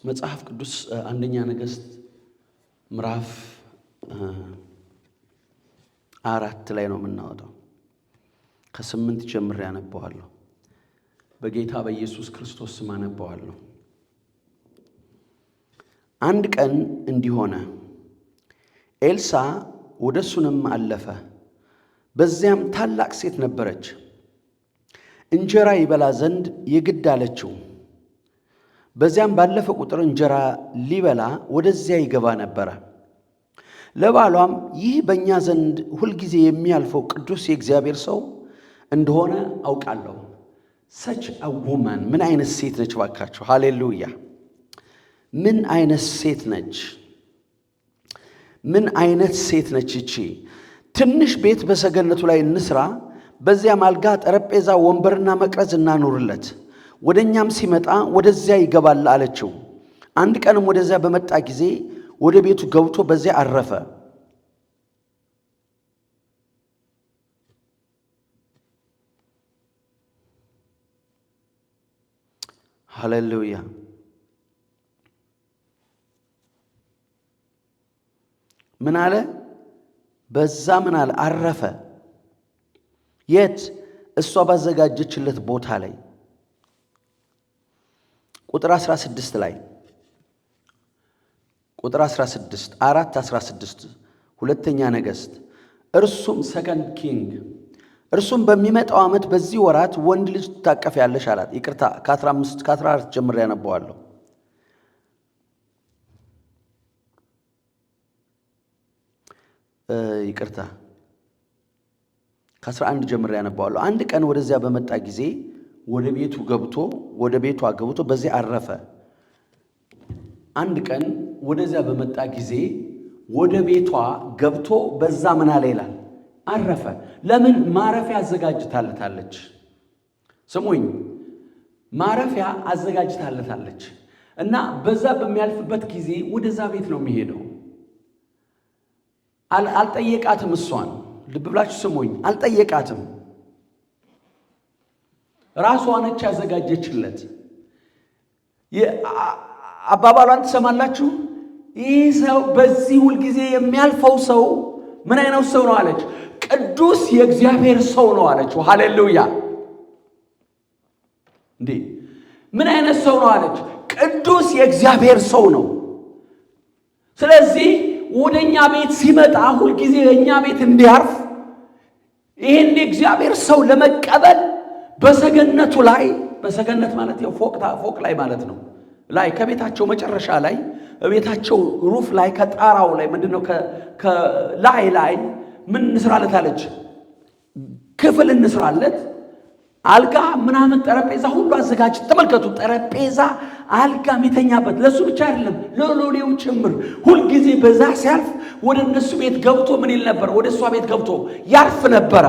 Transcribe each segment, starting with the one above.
መጽሐፍ ቅዱስ አንደኛ ነገሥት ምዕራፍ 4 ላይ ነው የምናወጣው። ከ8 ጀምሬ አነባዋለሁ። በጌታ በኢየሱስ ክርስቶስ ስም አነባዋለሁ። አንድ ቀን እንዲህ ሆነ፣ ኤልሳዕ ወደ ሱነም አለፈ። በዚያም ታላቅ ሴት ነበረች፣ እንጀራ ይበላ ዘንድ የግድ አለችው። በዚያም ባለፈ ቁጥር እንጀራ ሊበላ ወደዚያ ይገባ ነበረ። ለባሏም ይህ በእኛ ዘንድ ሁልጊዜ የሚያልፈው ቅዱስ የእግዚአብሔር ሰው እንደሆነ አውቃለሁ። ሰች አውማን ምን አይነት ሴት ነች ባካችሁ! ሃሌሉያ! ምን አይነት ሴት ነች! ምን አይነት ሴት ነች እቺ! ትንሽ ቤት በሰገነቱ ላይ እንስራ፣ በዚያም አልጋ፣ ጠረጴዛ፣ ወንበርና መቅረዝ እናኑርለት፣ ወደኛም ሲመጣ ወደዚያ ይገባል አለችው። አንድ ቀንም ወደዚያ በመጣ ጊዜ ወደ ቤቱ ገብቶ በዚያ አረፈ። ሃሌሉያ! ምን አለ? በዛ ምን አለ? አረፈ። የት? እሷ ባዘጋጀችለት ቦታ ላይ። ቁጥር 16 ላይ ቁጥር 16 4:16 ሁለተኛ ነገሥት። እርሱም ሰከንድ ኪንግ፣ እርሱም በሚመጣው ዓመት በዚህ ወራት ወንድ ልጅ ትታቀፊያለሽ አላት። ይቅርታ፣ ከ14 ጀምሬ ያነባዋለሁ። ይቅርታ፣ ከ11 ጀምሬ ያነባዋለሁ። አንድ ቀን ወደዚያ በመጣ ጊዜ ወደ ቤቷ ገብቶ በዚያ አረፈ። አንድ ቀን ወደዚያ በመጣ ጊዜ ወደ ቤቷ ገብቶ በዛ ምን አለ ይላል? አረፈ። ለምን? ማረፊያ አዘጋጅታለታለች። ስሙኝ፣ ማረፊያ አዘጋጅታለታለች እና በዛ በሚያልፍበት ጊዜ ወደዛ ቤት ነው የሚሄደው። አልጠየቃትም። እሷን ልብ ብላችሁ ስሙኝ፣ አልጠየቃትም። ራሷ ነች ያዘጋጀችለት። አባባሏን ትሰማላችሁ? ይህ ሰው በዚህ ሁልጊዜ የሚያልፈው ሰው ምን አይነት ሰው ነው አለች? ቅዱስ የእግዚአብሔር ሰው ነው አለችው። ሃሌሉያ! እንዴ ምን አይነት ሰው ነው አለች? ቅዱስ የእግዚአብሔር ሰው ነው። ስለዚህ ወደኛ ቤት ሲመጣ ሁልጊዜ የኛ ቤት እንዲያርፍ ይሄን የእግዚአብሔር ሰው ለመቀበል በሰገነቱ ላይ፣ በሰገነት ማለት ያው ፎቅ ላይ ማለት ነው። ላይ ከቤታቸው መጨረሻ ላይ ቤታቸው ሩፍ ላይ ከጣራው ላይ ምንድነው ከላይ ምን እንስራለት አለች? ክፍል እንስራለት፣ አልጋ ምናምን ጠረጴዛ ሁሉ አዘጋጅ። ተመልከቱ፣ ጠረጴዛ አልጋ የሚተኛበት ለሱ ብቻ አይደለም ለሎሌው ጭምር። ሁልጊዜ በዛ ሲያልፍ ወደ እነሱ ቤት ገብቶ ምን ይል ነበር? ወደ እሷ ቤት ገብቶ ያርፍ ነበረ።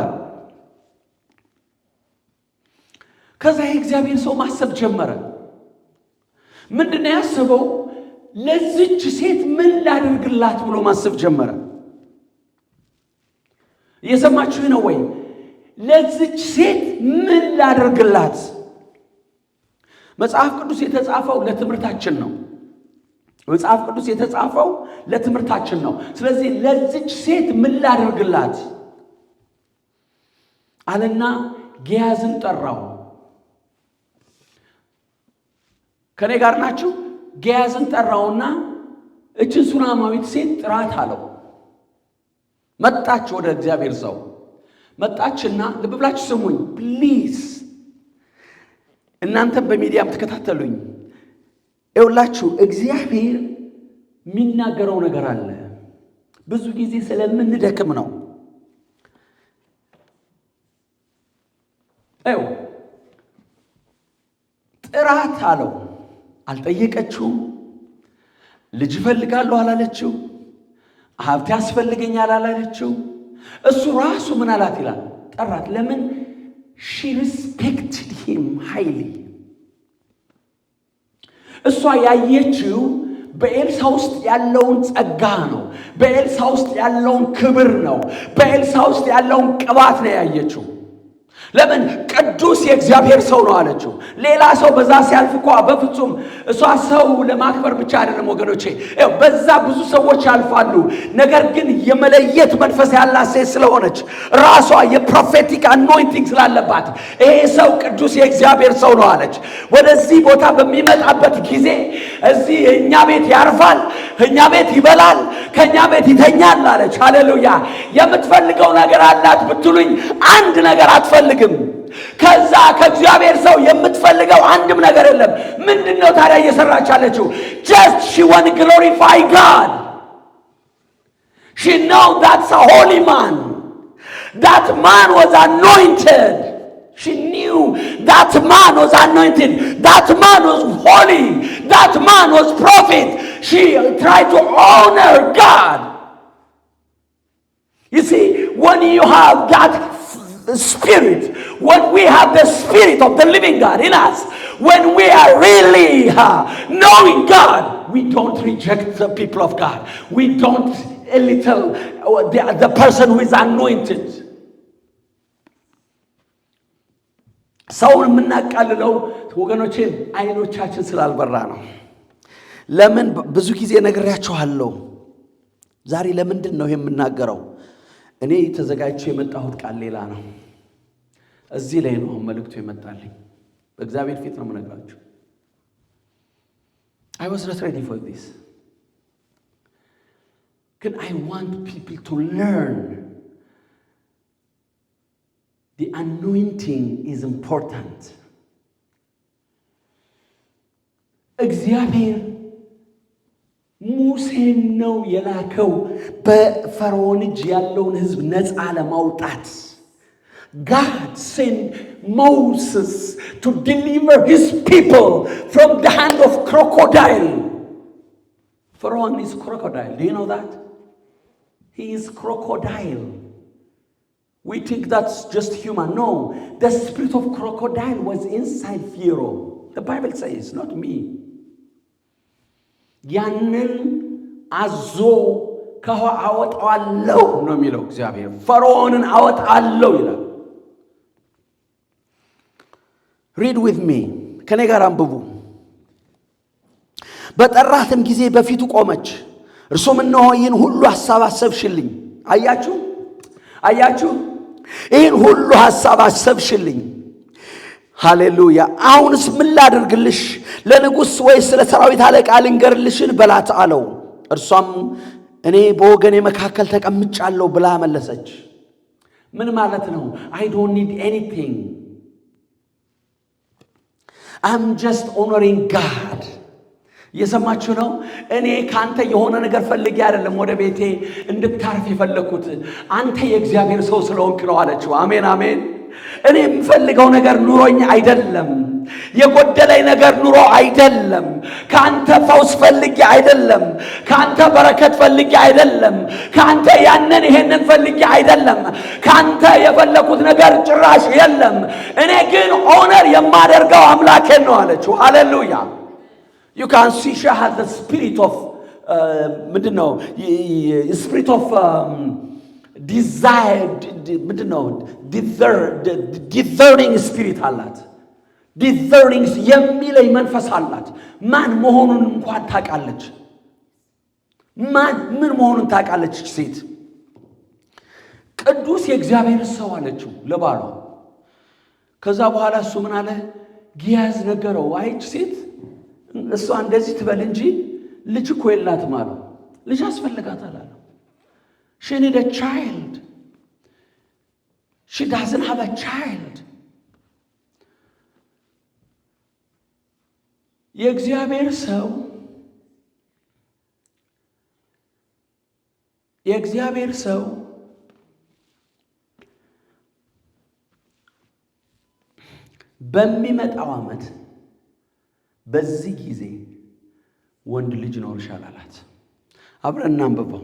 ከዛ የእግዚአብሔር ሰው ማሰብ ጀመረ። ምንድነው ያሰበው? ለዚች ሴት ምን ላድርግላት ብሎ ማሰብ ጀመረ። እየሰማችሁ ነው ወይ? ለዚች ሴት ምን ላድርግላት? መጽሐፍ ቅዱስ የተጻፈው ለትምህርታችን ነው። መጽሐፍ ቅዱስ የተጻፈው ለትምህርታችን ነው። ስለዚህ ለዚች ሴት ምን ላድርግላት አለና ጊያዝን ጠራው። ከኔ ጋር ናችሁ? ጊያዝን ጠራውና እችን ሱናማዊት ሴት ጥራት አለው። መጣች፣ ወደ እግዚአብሔር ሰው መጣችና ልብ ብላችሁ ስሙኝ ፕሊዝ፣ እናንተም በሚዲያም ተከታተሉኝ። ይኸውላችሁ እግዚአብሔር የሚናገረው ነገር አለ። ብዙ ጊዜ ስለምንደክም ነው። ይኸው ጥራት አለው። አልጠየቀችውም። ልጅ እፈልጋለሁ አላለችው። ሀብት ያስፈልገኛል አላለችው። እሱ ራሱ ምን አላት ይላል? ጠራት። ለምን? she respected him highly። እሷ ያየችው በኤልሳ ውስጥ ያለውን ጸጋ ነው። በኤልሳ ውስጥ ያለውን ክብር ነው። በኤልሳ ውስጥ ያለውን ቅባት ነው ያየችው። ለምን? ቅዱስ የእግዚአብሔር ሰው ነው አለችው። ሌላ ሰው በዛ ሲያልፍ እኮ በፍጹም እሷ ሰው ለማክበር ብቻ አይደለም ወገኖቼ፣ በዛ ብዙ ሰዎች ያልፋሉ። ነገር ግን የመለየት መንፈስ ያላት ሴት ስለሆነች ራሷ የፕሮፌቲክ አኖይንቲንግ ስላለባት ይሄ ሰው ቅዱስ የእግዚአብሔር ሰው ነው አለች። ወደዚህ ቦታ በሚመጣበት ጊዜ እዚህ እኛ ቤት ያርፋል፣ እኛ ቤት ይበላል፣ ከኛ ቤት ይተኛል አለች። ሃሌሉያ። የምትፈልገው ነገር አላት ብትሉኝ አንድ ነገር አትፈልግም። ከዛ ከእግዚአብሔር ሰው የምትፈልገው አንድም ነገር የለም። ምንድነው ታዲያ እየሰራች ያለችው? just she want to glorify God. She know that's a holy man. That man was anointed. She knew that man was anointed. That man was holy. That man was prophet. She tried to honor God. You see, when you have that spirit, when we have the spirit of the living God in us, when we are really knowing God, we don't reject the people of God. We don't belittle the person who is anointed. ሰውን የምናቃልለው ወገኖቼ አይኖቻችን ስላልበራ ነው። ለምን ብዙ ጊዜ ነግሬያችኋለሁ። ዛሬ ለምንድን ነው የምናገረው? እኔ ተዘጋጅቼ የመጣሁት ቃል ሌላ ነው። እዚህ ላይ ነው መልእክቱ የመጣልኝ። በእግዚአብሔር ፊት ነው የምነግራችሁ። I was not ready for this. But I want people to learn the anointing is important. እግዚአብሔር ሙሴን ነው የላከው በፈርዖን እጅ ያለውን ሕዝብ ነፃ ለማውጣት። God sent Moses to deliver his people from the hand of crocodile. Pharaoh is crocodile. Do you know that? He is crocodile. We think that's just human. No, the spirit of crocodile was inside Pharaoh. The Bible says, not me. ያንን አዞ አወጣዋለሁ ነው የሚለው እግዚአብሔር። ፈርዖንን አወጣለሁ ይላል። read with me ከኔ ጋር አንብቡ። በጠራትም ጊዜ በፊቱ ቆመች። እርሱም እነሆ ይህን ሁሉ ሐሳብ አሰብሽልኝ። አያችሁ ይህን ሁሉ ሐሳብ አሰብሽልኝ። ሃሌሉያ። አሁንስ ምን ላድርግልሽ? ለንጉሥ ወይስ ለሰራዊት አለቃ ልንገርልሽን በላት አለው። እርሷም እኔ በወገኔ መካከል ተቀምጫለሁ ብላ መለሰች። ምን ማለት ነው? I don't need anything. I'm just honoring God. እየሰማችሁ ነው? እኔ ካንተ የሆነ ነገር ፈልጌ አይደለም ወደ ቤቴ እንድታርፍ የፈለኩት፣ አንተ የእግዚአብሔር ሰው ስለሆንክ ነው አለችው። አሜን አሜን። እኔ የምፈልገው ነገር ኑሮኝ አይደለም፣ የጎደለኝ ነገር ኑሮ አይደለም፣ ካንተ ፈውስ ፈልጌ አይደለም፣ ካንተ በረከት ፈልጌ አይደለም፣ ካንተ ያንን ይሄንን ፈልጌ አይደለም፣ ካንተ የፈለኩት ነገር ጭራሽ የለም። እኔ ግን ኦነር የማደርገው አምላኬን ነው አለችው። ሃሌሉያ። You can see she has the spirit of spirit of desire, discerning spirit አላት። discerning የሚለይ መንፈስ አላት። ማን መሆኑን እንኳን ታውቃለች። ምን መሆኑን ታውቃለች ሴት። ቅዱስ የእግዚአብሔር ሰው አለችው ለባሏ። ከዛ በኋላ እሱ ምን አለ? ጊያዝ ነገረው። አይች ሴት እሷ እንደዚህ ትበል እንጂ ልጅ እኮ የላትም አለው። ልጅ አስፈልጋታል አለው። she need a child. She doesn't have a child. የእግዚአብሔር ሰው በሚመጣው ዓመት በዚህ ጊዜ ወንድ ልጅ ይኖርሻል አላት። አብረን እናንብበው።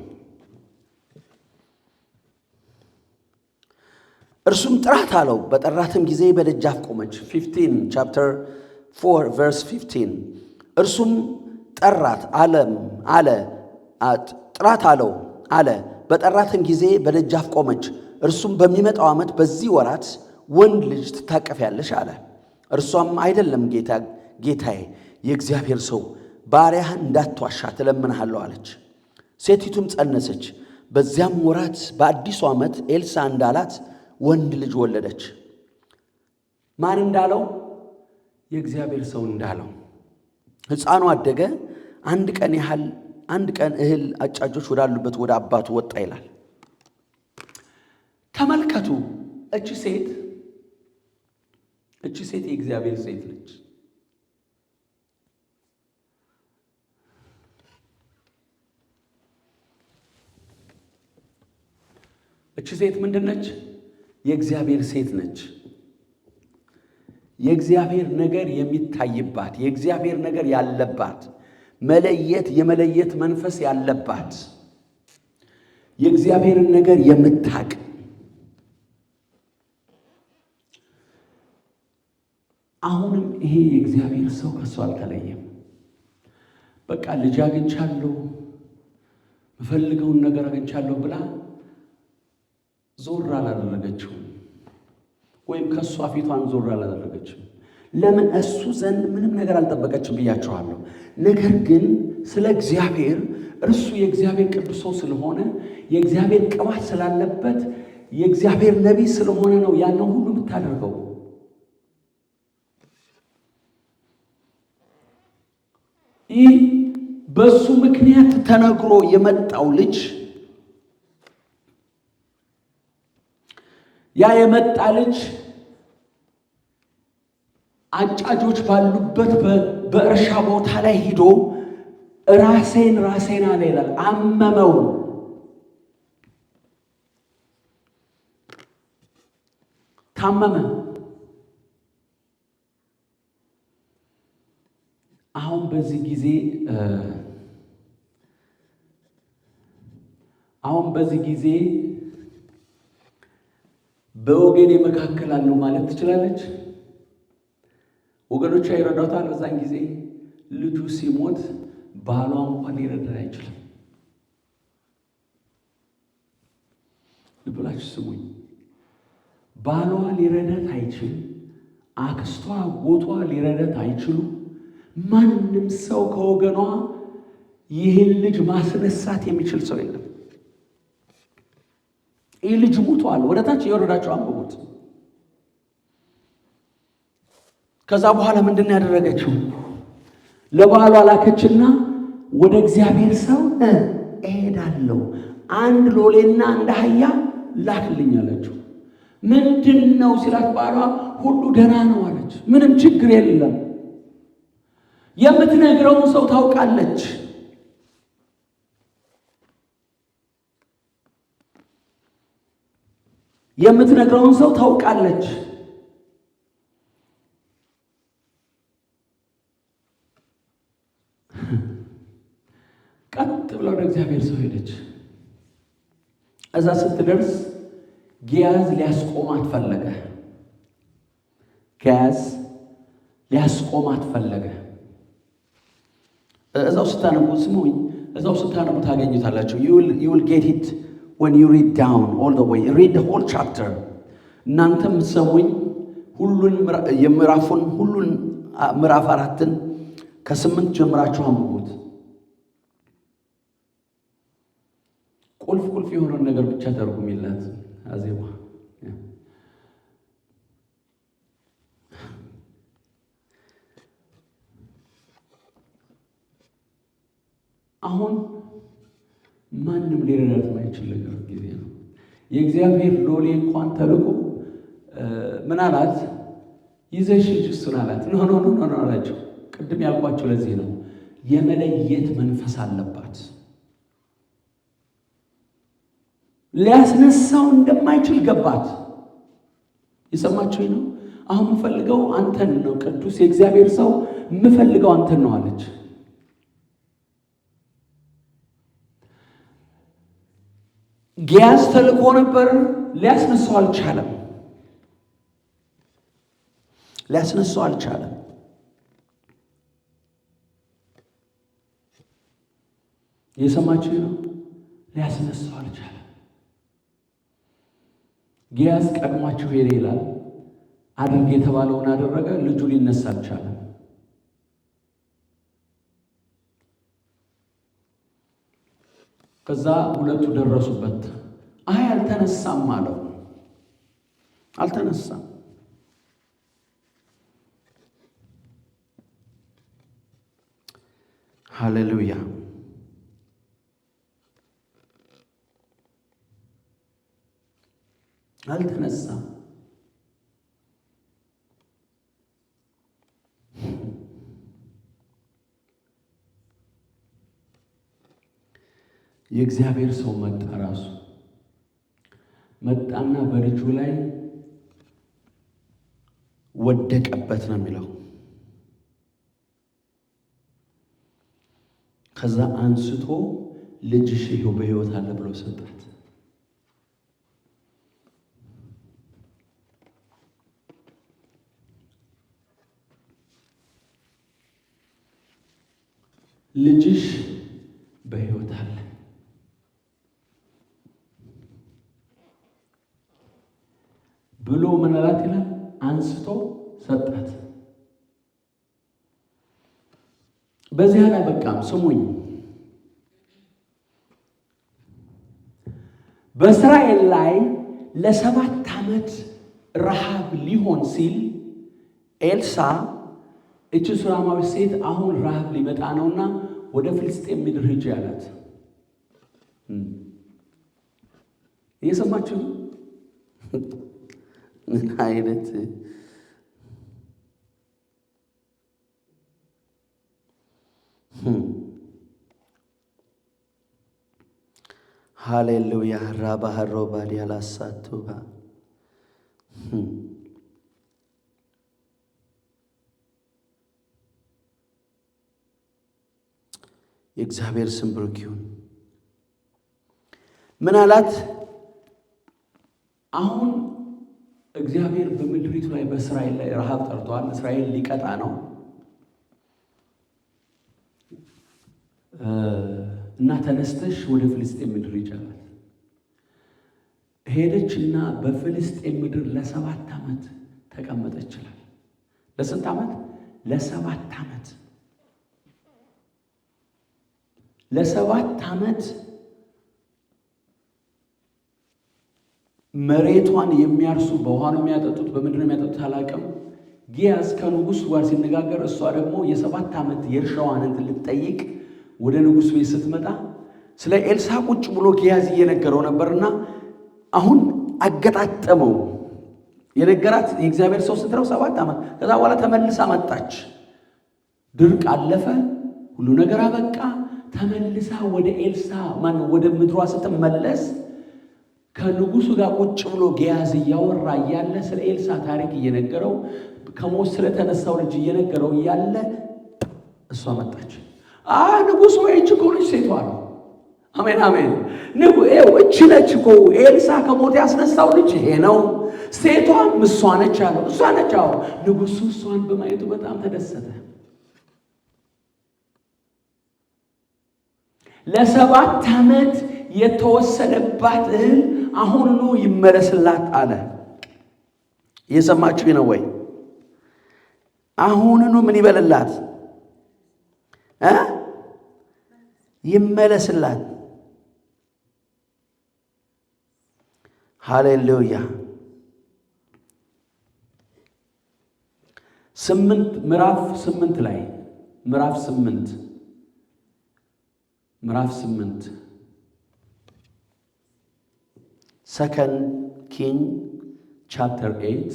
እርሱም ጥራት አለው። በጠራትም ጊዜ በደጃፍ ቆመች። 15 chapter 4 verse 15 እርሱም ጠራት አለ ጥራት አለው አለ። በጠራትም ጊዜ በደጃፍ ቆመች። እርሱም በሚመጣው ዓመት በዚህ ወራት ወንድ ልጅ ትታቀፊያለሽ አለ። እርሷም አይደለም ጌታዬ፣ የእግዚአብሔር ሰው ባሪያህን እንዳትዋሻ ትለምንሃለሁ አለች። ሴቲቱም ጸነሰች። በዚያም ወራት በአዲሱ ዓመት ኤልሳዕ እንዳላት ወንድ ልጅ ወለደች። ማን እንዳለው? የእግዚአብሔር ሰው እንዳለው። ሕፃኑ አደገ። አንድ ቀን እህል አጫጆች ወዳሉበት ወደ አባቱ ወጣ ይላል። ተመልከቱ፣ እቺ ሴት የእግዚአብሔር ሴት ነች። እቺ ሴት ምንድን ነች? የእግዚአብሔር ሴት ነች። የእግዚአብሔር ነገር የሚታይባት፣ የእግዚአብሔር ነገር ያለባት፣ የመለየት መንፈስ ያለባት፣ የእግዚአብሔርን ነገር የምታቅ። አሁንም ይሄ የእግዚአብሔር ሰው ከሷ አልተለየም። በቃ ልጅ አግኝቻለሁ፣ የምፈልገውን ነገር አግኝቻለሁ ብላ ዞር አላደረገችው፣ ወይም ከሷ ፊቷን ዞር አላደረገችም። ለምን? እሱ ዘንድ ምንም ነገር አልጠበቀችም ብያቸዋለሁ። ነገር ግን ስለ እግዚአብሔር እርሱ የእግዚአብሔር ቅዱስ ሰው ስለሆነ የእግዚአብሔር ቅባት ስላለበት የእግዚአብሔር ነቢይ ስለሆነ ነው ያንን ሁሉ የምታደርገው። ይህ በሱ ምክንያት ተነግሮ የመጣው ልጅ የመጣ ልጅ አጫጆች ባሉበት በእርሻ ቦታ ላይ ሂዶ ራሴን አለ ይላል። አመመው። ታመመ። አሁን በዚህ ጊዜ በወገኔ መካከል አለው ማለት ትችላለች። ወገኖቿ ይረዳታል። በዛን ጊዜ ልጁ ሲሞት ባሏ እንኳን ሊረዳ አይችልም። ልብላችሁ ስሙኝ። ባሏ ሊረዳት አይችል፣ አክስቷ አጎቷ ሊረዳት አይችሉ። ማንም ሰው ከወገኗ ይህን ልጅ ማስነሳት የሚችል ሰው የለም። ይህ ልጅ ሞቷል። ወደ ታች የወረዳቸው አንብቡት። ከዛ በኋላ ምንድን ያደረገችው? ለባሏ ላከችና ወደ እግዚአብሔር ሰው እሄዳለሁ፣ አንድ ሎሌና አንድ አህያ ላክልኝ አለችው። ምንድን ነው ሲላት ባሏ ሁሉ ደህና ነው አለች። ምንም ችግር የለም። የምትነግረውን ሰው ታውቃለች። የምትነግረውን ሰው ታውቃለች። ቀጥ ብላ ወደ እግዚአብሔር ሰው ሄደች። እዛ ስትደርስ ጊያዝ ሊያስቆማት ፈለገ። እዛው ስታነቡ ስሙኝ፣ እዛው ስታነቡ ታገኙታላችሁ። you will get it when you read down all the way, read the whole chapter. እናንተም ሰሙኝ ሁሉን ምዕራፍ 4ን ከ8 ጀምራችሁ አንብቡት። ቁልፍ የሆነውን ነገር ብቻ ተርጉሚላት አዜባ። አሁን ማንም ሊረዳት የማይችል ነገር ጊዜ ነው። የእግዚአብሔር ሎሌ እንኳን ተልኮ ምን አላት? ይዘሽ ሂጂ እሱን አላት። ኖ አላቸው። ቅድም ያልኳቸው ለዚህ ነው። የመለየት መንፈስ አለባት። ሊያስነሳው እንደማይችል ገባት። የሰማችሁኝ ነው? አሁን የምፈልገው አንተን ነው ቅዱስ የእግዚአብሔር ሰው፣ የምፈልገው አንተን ነው አለች። ጊያዝ ተልኮ ነበር፣ ሊያስነሳው አልቻለም። የሰማችሁ ነው? ሊያስነሳው አልቻለም። ጊያዝ ቀድሟቸው ሄደ ይላል። አድርግ የተባለውን አደረገ። ልጁ ሊነሳ አልቻለም። ከዛ ሁለቱ ደረሱበት። አይ አልተነሳም አለው። አልተነሳም። ሃሌሉያ። አልተነሳም። የእግዚአብሔር ሰው መጣ። ራሱ መጣና በልጁ ላይ ወደቀበት ነው የሚለው። ከዛ አንስቶ ልጅሽ ይኸው በሕይወት አለ ብሎ ሰጣት። ልጅሽ በሕይወት አለ ብሎ ምን አላት ይላል? አንስቶ ሰጣት። በዚህ ላይ በቃም ስሙኝ። በእስራኤል ላይ ለ7 ዓመት ረሃብ ሊሆን ሲል ኤልሳ እቺ ሱራማዊ ሴት አሁን ረሃብ ሊመጣ ነውና ወደ ፍልስጤም ምድር ሂጂ አላት። እየሰማችሁ ምን አይነት ሃሌሉያ ራባሃሮ ባዲያላሳቱባ የእግዚአብሔር ስም ብሩክ ይሁን። ምን አላት? አሁን እግዚአብሔር በምድሪቱ ላይ በእስራኤል ላይ ረሃብ ጠርቷል። እስራኤል ሊቀጣ ነው እና ተነስተሽ ወደ ፍልስጤም ምድር ይጫላት። ሄደችና በፍልስጤም ምድር ለ7 ዓመት ተቀመጠች ይችላል። ለስንት ዓመት? ለ7 ዓመት። ለ7 ዓመት መሬቷን የሚያርሱ በውሃ ነው የሚያጠጡት፣ በምድር ነው የሚያጠጡት አላውቅም። ጊያዝ ከንጉሥ ጋር ሲነጋገር እሷ ደግሞ የ7 ዓመት የእርሻዋን እንትን ልትጠይቅ ወደ ንጉሥ ቤት ስትመጣ ስለ ኤልሳ ቁጭ ብሎ ጊያዝ እየነገረው ነበርና አሁን አገጣጠመው። የነገራት የእግዚአብሔር ሰው ስትለው 7 ዓመት። ከዛ በኋላ ተመልሳ መጣች። ድርቅ አለፈ፣ ሁሉ ነገር አበቃ። ተመልሳ ወደ ኤልሳ ወደ ምድሯ ስትመለስ ከንጉሱ ጋር ቁጭ ብሎ ጊያዝ እያወራ እያለ ስለ ኤልሳ ታሪክ እየነገረው ከሞት ስለተነሳው ልጅ እየነገረው እያለ እሷ መጣች። ንጉሱ እቺ እኮ ነች ሴቷ ነው። አሜን አሜን። እቺ ነች እኮ ኤልሳ ከሞት ያስነሳው ልጅ ይሄ ነው። ሴቷም እሷ ነች አለው። እሷ ነች። አዎ። ንጉሱ እሷን በማየቱ በጣም ተደሰተ። ለ7 ዓመት የተወሰደባት እህል አሁኑኑ ይመለስላት አለ። እየሰማችሁ ነው ወይ? አሁኑኑ ምን ይበልላት? ይመለስላት። ሃሌሉያ። 8 ምዕራፍ 8 ላይ ምዕራፍ 8 ሰከንድ ኪንግ ቻፕተር 8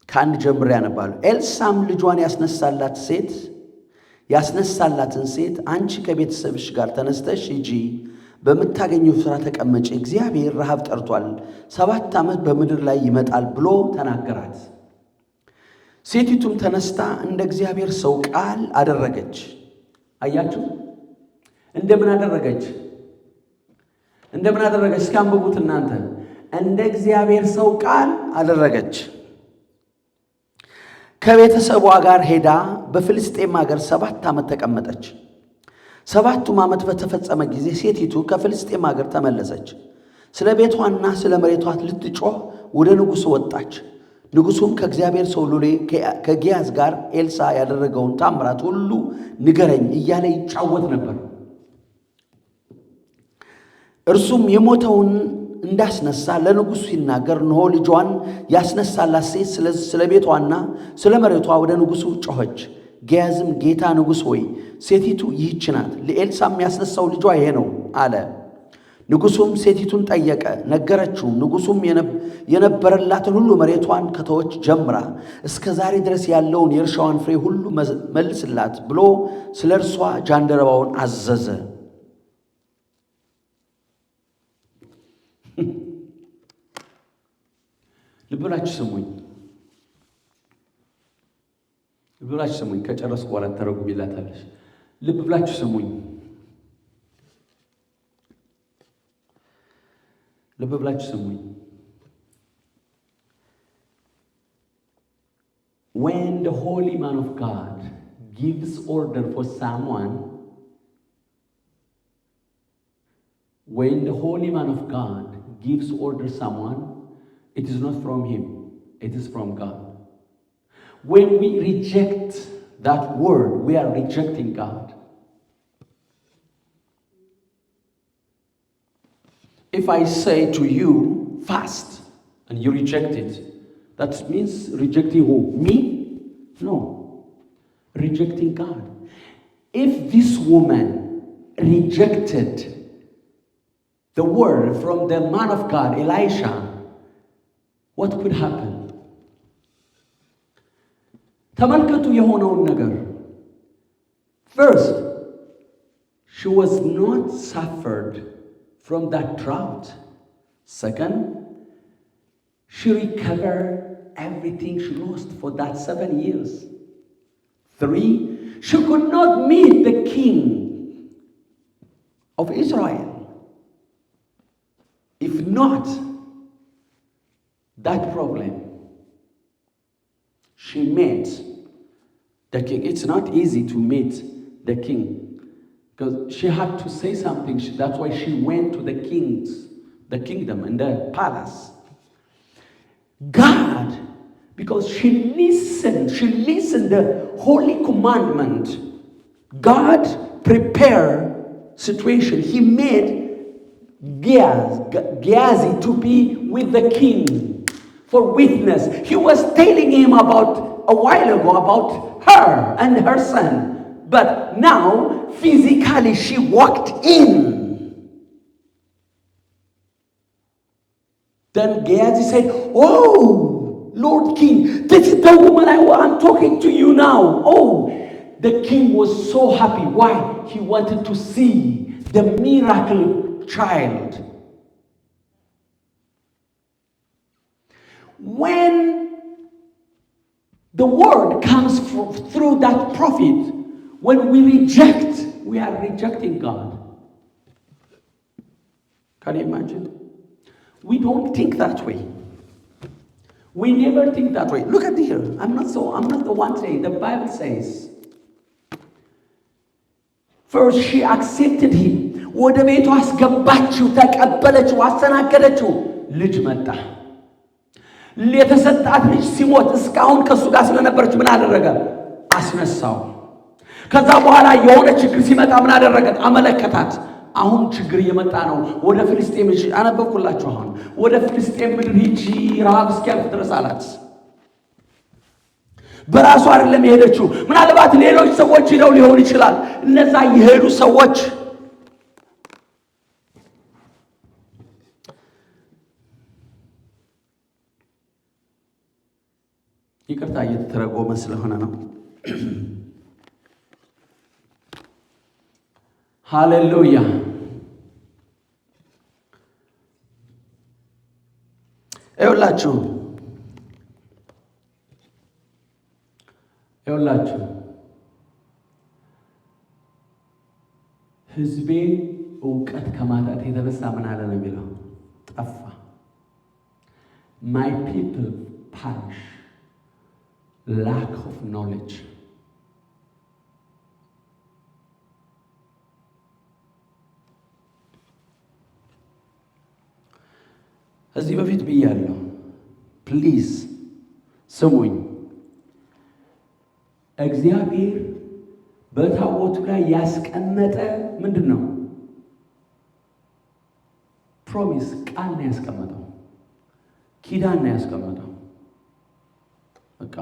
ከአንድ ጀምሬ ያነባለሁ። ኤልሳም ልጇን ያስነሳላትን ሴት አንቺ ከቤተሰብሽ ጋር ተነስተሽ ሂጂ፣ በምታገኘው ስራ ተቀመጪ፣ እግዚአብሔር ረሃብ ጠርቷል፣ 7 ዓመት በምድር ላይ ይመጣል ብሎ ተናገራት። ሴቲቱም ተነስታ እንደ እግዚአብሔር ሰው ቃል አደረገች። አያችሁ፣ እንደምን አደረገች? እስኪ አንብቡት እናንተ። እንደ እግዚአብሔር ሰው ቃል አደረገች። ከቤተሰቧ ጋር ሄዳ በፍልስጤም ሀገር 7 ዓመት ተቀመጠች። 7ቱም ዓመት በተፈጸመ ጊዜ ሴቲቱ ከፍልስጤም ሀገር ተመለሰች። ስለ ቤቷና ስለ መሬቷ ልትጮህ ወደ ንጉሡ ወጣች። ንጉሡም ከእግዚአብሔር ሰው ሎሌ ከጌያዝ ጋር ኤልሳ ያደረገውን ታምራት ሁሉ ንገረኝ እያለ ይጫወት ነበር። እርሱም የሞተውን እንዳስነሳ ለንጉሡ ሲናገር እነሆ ልጇን ያስነሳላት ሴት ስለ ቤቷና ስለ መሬቷ ወደ ንጉሡ ጮኸች። ጌያዝም ጌታ ንጉሥ ሆይ ሴቲቱ ይህች ናት፣ ለኤልሳም ያስነሳው ልጇ ይሄ ነው አለ። ንጉሡም ሴቲቱን ጠየቀ፣ ነገረችው። ንጉሡም የነበረላትን ሁሉ መሬቷን ከተወች ጀምራ እስከ ዛሬ ድረስ ያለውን የእርሻዋን ፍሬ ሁሉ መልስላት ብሎ ስለ እርሷ ጃንደረባውን አዘዘ። ልብ ብላችሁ ስሙኝ። ከጨረስኩ በኋላ ተረጉሚላታለሽ። ልብ ብላችሁ ስሙኝ። When the holy man of God gives order for someone, it is not from him, it is from God. When we reject that word, we are rejecting God. If I say to you, fast, and you reject it, that means rejecting who? Me? No. Rejecting God. If this woman rejected the word from the man of God, Elisha, what could happen? ተመልከቱ የሆነውን ነገር. First, she was not suffered from that drought. Second, she recovered everything she lost for that 7 years. 3, she could not meet the king of Israel. If not that problem, she met the king. It's not easy to meet the king because she had to say something. That's why she went to the kingdom and the palace. God, because she listened the holy commandment. God prepared situation. He made Gehazi to be with the king for witness. He was telling him about a while ago about her and her son, but now physically she walked in. Then Gehazi said, "Oh, Lord King, this is the woman I'm talking to you now." Oh, the king was so happy. Why? He wanted to see the miracle child. When the word comes through that prophet, when we reject, we are rejecting God. Can you imagine? We don't think that way. We never think that way. Look at here. I'm not the one saying. The Bible says, first she accepted him. ወደ ቤቷ አስገባችው፣ ተቀበለችው፣ አስተናገደችው። ልጅ መጣ። የተሰጣት ልጅ ሲሞት እስካሁን ከሱ ጋር ስለነበረች ምን አደረገ? አስነሳው። ከዛ በኋላ የሆነ ችግር ሲመጣ ምን አደረገ? አመለከታት። አሁን ችግር እየመጣ ነው፣ ወደ ፍልስጤም ሂጂ። አነበብኩላችሁ። አሁን ወደ ፍልስጤም ምድር ሂጂ፣ ረሃብ እስኪያልፍ ድረስ አላት። በራሷ አይደለም የሄደችው። ምናልባት ሌሎች ሰዎች ሄደው ሊሆን ይችላል። እነዛ የሄዱ ሰዎች ይቅርታ እየተተረጎመ ስለሆነ ነው። ሃሌሉያ። ይኸውላችሁ ሕዝቤ እውቀት ከማጣት የተነሳ ምን አለ ነው የሚለው? ጠፋ። My people perish. Lack of knowledge. እዚህ በፊት ብያለሁ። ፕሊዝ ስሙኝ። እግዚአብሔር በታቦቱ ላይ ያስቀመጠ ምንድን ነው? ፕሮሚስ፣ ቃል ነው ያስቀመጠው፣ ኪዳን ነው ያስቀመጠው። በቃ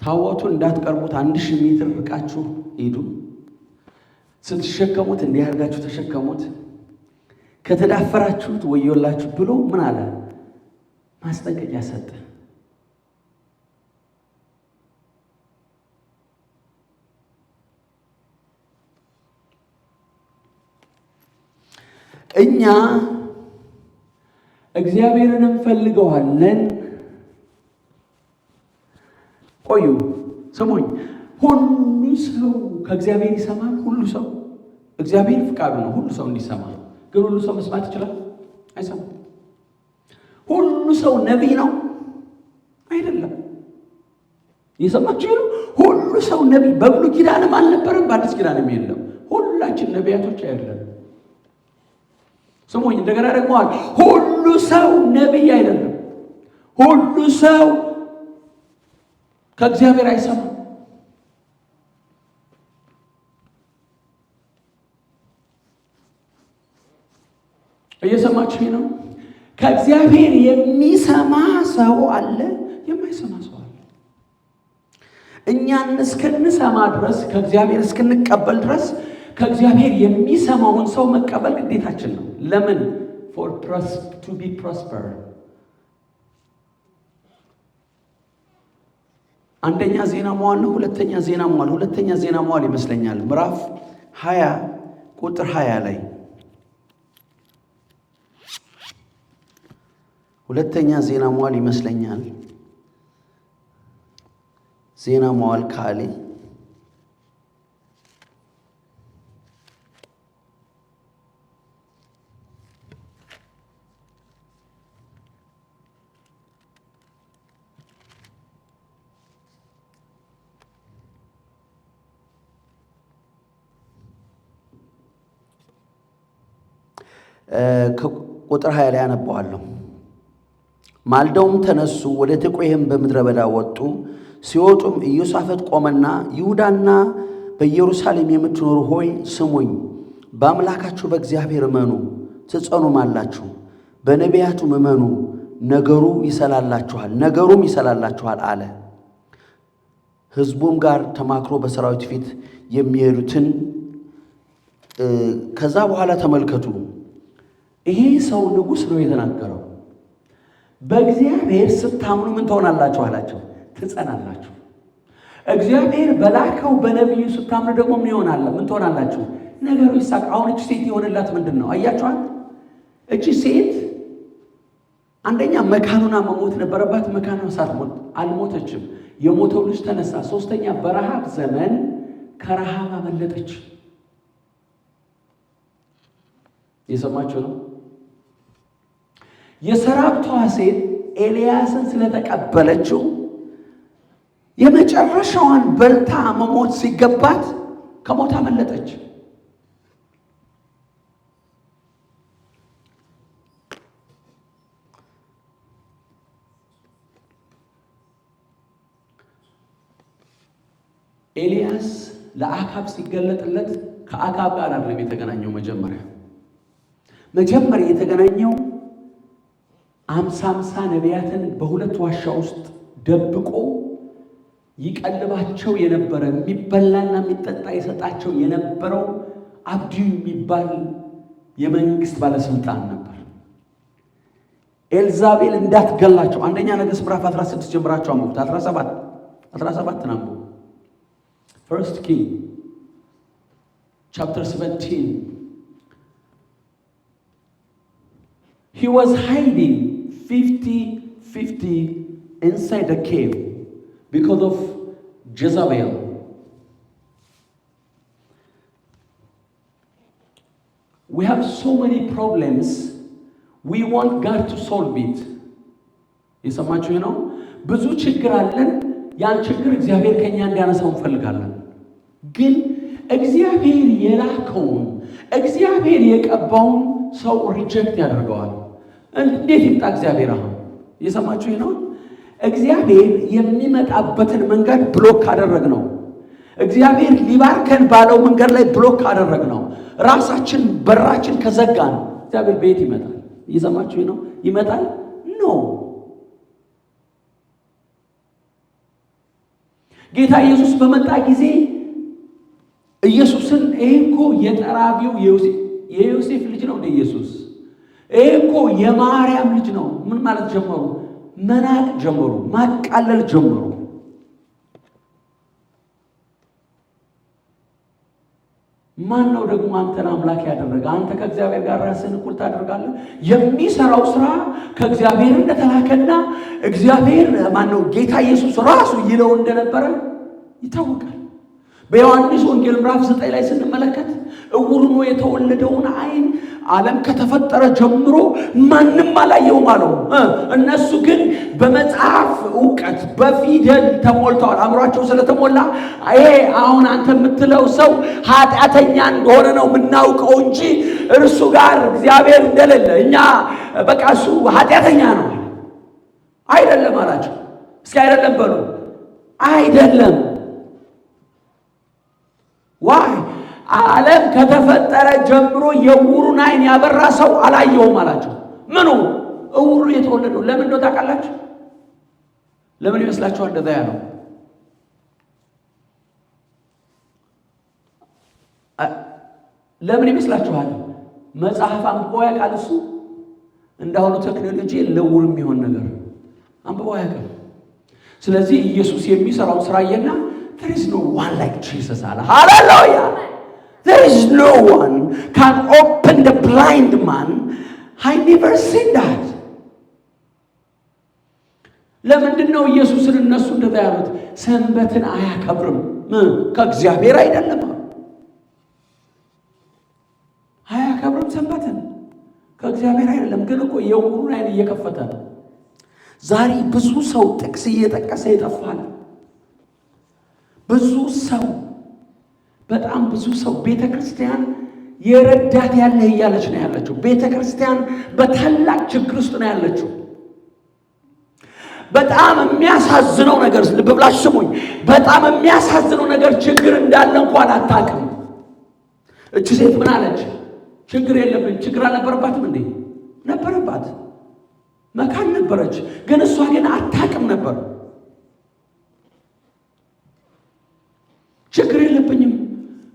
ታቦቱን እንዳትቀርቡት 1000 ሜትር ርቃችሁ ሂዱ። ስትሸከሙት እንዲህ አድርጋችሁ ተሸከሙት። ከተዳፈራችሁት ወዮላችሁ ብሎ ምን አለ? ማስጠንቀቂያ ሰጠ። እኛ እግዚአብሔርን እንፈልገዋለን። ቆዩ ስሙኝ። ሁሉ ሰው ከእግዚአብሔር ይሰማል። ሁሉ ሰው እግዚአብሔር ፍቃዱ ነው ሁሉ ሰው እንዲሰማ። ግን ሁሉ ሰው መስማት ይችላል? አይሰማም። ሁሉ ሰው ነቢይ ነው? አይደለም። እየሰማችሁ ነው? ሁሉ ሰው ነቢይ በብሉይ ኪዳንም አልነበረም፣ በአዲስ ኪዳንም የለም። ሁላችን ነቢያቶች አይደለም። ስሙኝ እንደገና ደግሞ ሁሉ ሰው ነቢይ አይደለም። ሁሉ ሰው ከእግዚአብሔር አይሰማም። እየሰማችሁ ነው? ከእግዚአብሔር የሚሰማ ሰው አለ፣ የማይሰማ ሰው አለ። እኛን እስክንሰማ ድረስ ከእግዚአብሔር እስክንቀበል ድረስ ከእግዚአብሔር የሚሰማውን ሰው መቀበል ግዴታችን ነው። ለምን? to be prosper። አንደኛ ዜና መዋዕል ነው። ሁለተኛ ዜና መዋዕል ይመስለኛል ምዕራፍ 20 ቁጥር 20 ላይ ሁለተኛ ዜና መዋዕል ይመስለኛል። ዜና መዋዕል ካልዕ ቁጥር 20 ላይ አነባዋለሁ። ማልደውም ተነሱ፣ ወደ ቴቁሔም በምድረ በዳ ወጡ። ሲወጡም ኢዮሳፍጥ ቆመና ይሁዳና በኢየሩሳሌም የምትኖሩ ሆይ ስሙኝ፣ በአምላካችሁ በእግዚአብሔር እመኑ ትጸኑማላችሁ፣ በነቢያቱም እመኑ ነገሩም ይሰላላችኋል አለ። ሕዝቡም ጋር ተማክሮ በሰራዊት ፊት የሚሄዱትን ከዛ በኋላ ተመልከቱ፣ ይሄ ሰው ንጉሥ ነው የተናገረው። በእግዚአብሔር ስታምኑ ምን ትሆናላችሁ አላቸው? ትጸናላችሁ። እግዚአብሔር በላከው በነቢዩ ስታምኑ ደግሞ ምን ይሆናል? ምን ትሆናላችሁ? ነገሩ ይሳቅ። አሁን እቺ ሴት የሆነላት ምንድን ነው? አያችኋል? እቺ ሴት አንደኛ መካኑና መሞት ነበረባት። መካኑና ሳትሞት አልሞተችም። የሞተው ልጅ ተነሳ። ሶስተኛ በረሃብ ዘመን ከረሃብ አመለጠች። የሰማችሁ ነው? የሰራፕቷ ሴት ኤልያስን ስለተቀበለችው የመጨረሻዋን በልታ መሞት ሲገባት ከሞት አመለጠች። ኤልያስ ለአካብ ሲገለጥለት ከአካብ ጋር አይደለም የተገናኘው። መጀመሪያ የተገናኘው 50 ነቢያትን በሁለት ዋሻ ውስጥ ደብቆ ይቀልባቸው የነበረ የሚበላና የሚጠጣ የሰጣቸው የነበረው አብድዩ የሚባል የመንግስት ባለስልጣን ነበር። ኤልዛቤል እንዳትገላቸው አንደኛ ነገሥት ምዕራፍ 16 ጀምራቸው አንብቡት። 17 ነው። First King chapter 17. He was hiding 50 inside the cave because of Jezebel. We have so many problems. We want God to solve it. የሰማችሁ ነው? ብዙ ችግር አለን። ያን ችግር እግዚአብሔር ከኛ እንዲያነሳው እንፈልጋለን። ግን እግዚአብሔር የላከውን እግዚአብሔር የቀባውን ሰው ሪጀክት ያደርገዋል። እንዴት ይምጣ እግዚአብሔር? አሁን የሰማችሁ ነው? እግዚአብሔር የሚመጣበትን መንገድ ብሎክ አደረግነው። እግዚአብሔር ሊባርከን ባለው መንገድ ላይ ብሎክ አደረግነው። ራሳችን በራችን ከዘጋን እግዚአብሔር ቤት ይመጣል። እየሰማችሁ ነው? ይመጣል ነው። ጌታ ኢየሱስ በመጣ ጊዜ ኢየሱስን እኮ የጠራቢው የዮሴፍ ልጅ ነው እንደ ኢየሱስ እኮ የማርያም ልጅ ነው ምን ማለት ጀመሩ? መናቅ ጀመሩ፣ ማቃለል ጀመሩ። ማን ነው ደግሞ አንተን አምላክ ያደረገ? አንተ ከእግዚአብሔር ጋር ራስህን እኩል ታደርጋለህ? የሚሰራው ስራ ከእግዚአብሔር እንደተላከና እግዚአብሔር ማን ነው ጌታ ኢየሱስ ራሱ ይለው እንደነበረ ይታወቃል። በዮሐንስ ወንጌል ምዕራፍ 9 ላይ ስንመለከት እውር ሆኖ የተወለደውን ዓይን ዓለም ከተፈጠረ ጀምሮ ማንም አላየውም አለው። እነሱ ግን በመጽሐፍ ዕውቀት በፊደል ተሞልተዋል። አእምሯቸው ስለተሞላ ይሄ አሁን አንተ የምትለው ሰው ኃጢአተኛ እንደሆነ ነው የምናውቀው እንጂ እርሱ ጋር እግዚአብሔር እንደሌለ እኛ በቃ እሱ ኃጢአተኛ ነው አይደለም አላቸው። እስኪ አይደለም በሉ። አይደለም ዋይ ዓለም ከተፈጠረ ጀምሮ የዕውሩን ዓይን ያበራ ሰው አላየውም አላቸው። ምኑ ዕውሩ የተወለደው ለምን ነው ታውቃላችሁ? ለምን ይመስላችኋል እንደዛ ያለው? ለምን ይመስላችኋል? መጽሐፍ አንብቦ ያውቃል እሱ? እንዳሁኑ ቴክኖሎጂ ለዕውር የሚሆን ነገር አንብቦ ያውቃል። ስለዚህ ኢየሱስ የሚሰራው ስራየና there is no one like Jesus አለ። ሃሌሉያ! There is no one can open the blind man. I never seen that. ለምንድን ነው ኢየሱስን እነሱ እንደዛ ያሉት? ሰንበትን አያከብርም፣ ከእግዚአብሔር አይደለም። አያከብርም ሰንበትን፣ ከእግዚአብሔር አይደለም። ግን እኮ የዕውሩን ዓይን እየከፈተ ነው። ዛሬ ብዙ ሰው ጥቅስ እየጠቀሰ ይጠፋል። ብዙ ሰው በጣም ብዙ ሰው ቤተክርስቲያን የረዳት ያለ እያለች ነው ያለችው። ቤተክርስቲያን በታላቅ ችግር ውስጥ ነው ያለችው። በጣም የሚያሳዝነው ነገር ልብ ብላችሁ ስሙኝ። በጣም የሚያሳዝነው ነገር ችግር እንዳለ እንኳን አታውቅም። እቺ ሴት ምን አለች? ችግር የለብኝ። ችግር አልነበረባትም እንዴ? ነበረባት። መካን ነበረች፣ ግን እሷ ግን አታውቅም ነበር። ችግር የለብኝም